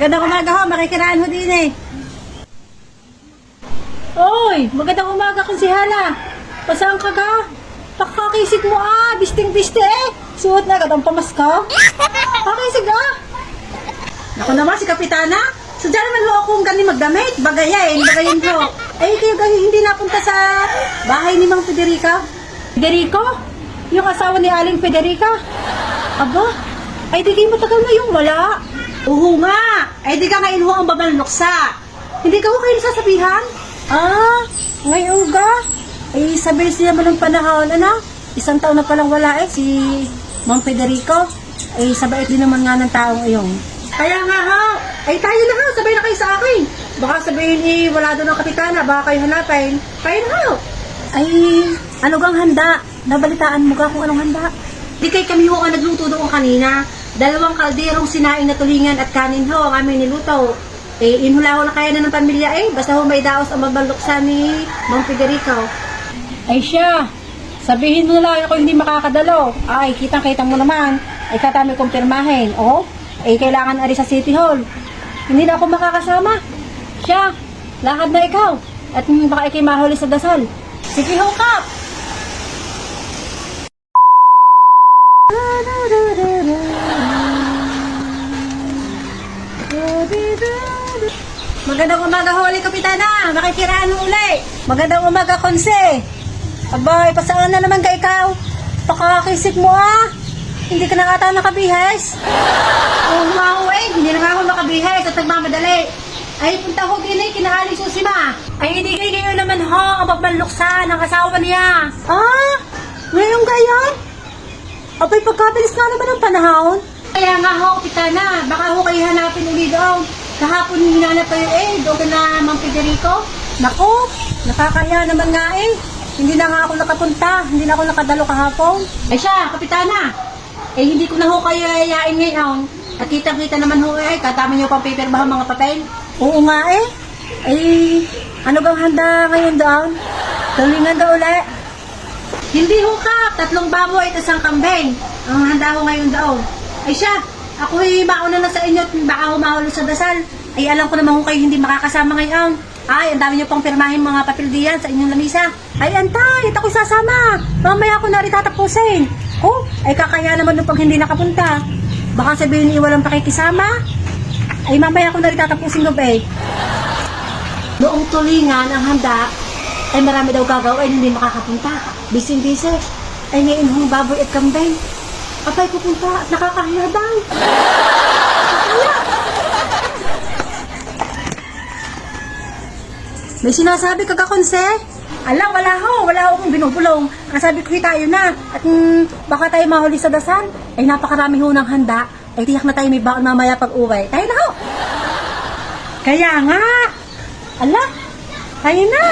Magandang umaga ho, makikiraan ho din eh. Oy, magandang umaga konsihala. Pasaan ka ka? Pakakisig mo bisting-biste eh. Suot na agad ang pamaska. Pakisig Ako naman si Kapitana. Sadya naman ho akong galing magdamit. Bagayin ho. Kayo hindi napunta sa bahay ni Mang Federica? Federico? Yung asawa ni Aling Federica? Aba, ay di kayo matagal na yung wala. Oo nga, ay di ka ngayon ho ang babalnoksa. Hindi ka ho kayo nasasabihan? Ngayon ka? Ay sabi siya naman ng panahon, isang taon na palang wala si Mang Federico. Ay sabait din naman nga ng taong iyon. Kaya nga ho, ay tayo na ho, sabay na kayo sa akin. Baka sabihin wala doon ang kapitana, baka kayo hanapin. Kayo na ho. Ay, ano gang handa? Nabalitaan mo ka kung anong handa? Di kay kami ho ang nagluto doon kanina. 2 kalderong sinaing na tulingan at kanin ho ang aming niluto. Inhula ho na kaya na ng pamilya basta ho may daos ang mabaluksa ni Mang Federico. Ay siya, sabihin mo na lang ako hindi makakadalo. Ay, kitang-kita mo naman. Ay katami kong pirmahin. Kailangan ari sa City Hall. Hindi na ako makakasama. Siya, lakad na ikaw. At baka ikay mahuli sa dasal. Sige ho, Kap! Magandang umaga ho ulit, Kapitana. Makikiraan mo ulit. Magandang umaga, Konse. Abay, pasaan na naman ka ikaw. Pakakisip mo Hindi ka na ata nakabihes. Oo nga ho hindi na nga ako nakabihes at nagmamadali. Ay, punta ho din kinahali susima. Ay, hindi kayo naman ho ang pagbanluksa ng asawa niya. Ngayon gayon? Abay, pagkabilis nga naman ang panahon. Kaya nga ho, Kapitana, baka ho kayo hanapin ulit doon. Kahapon hinanap kayo doon na Mang Federico. Naku, nakakaya naman nga Hindi na nga ako nakapunta, hindi na ako nakadalo kahapon. Ay siya, Kapitana, hindi ko na ho kayo yayain ngayon. At kitang-kita naman ho katama niyo pang paperbahan mga papel. Oo nga ano bang handa ngayon doon? Tulingan daw ulit. Hindi ho ka, 3 baboy at 1 kambing. Ang handa ho ngayon doon. Ay siya, ako mauna na sa inyo at baka humahuli sa dasal. Ay alam ko naman ho kayo hindi makakasama ngayon. Ay, ang dami niyo pang pirmahin mga papel diyan sa inyong lamisa. Ay antay, at ako'y sasama. Mamaya ako na rin tatapusin. Ay kakaya naman nung pag hindi nakapunta. Baka sabihin niyo walang pakikisama. Ay mamaya ako na rin tatapusin gabi. Noong tulingan ang handa, ay marami daw gagawin hindi makakapunta. Bising-bising. Ay ngayon hong baboy at kambing. Apay pupunta at nakakahiya daw. May sinasabi ka Konse? Wala ho akong binubulong. Ang sabi ko tayo na. At baka tayo mahuli sa dasal. Ay napakarami ho ng handa. Ay tiyak na tayo may baon mamaya pag uwi. Tayo na ho. Kaya nga. Tayo na.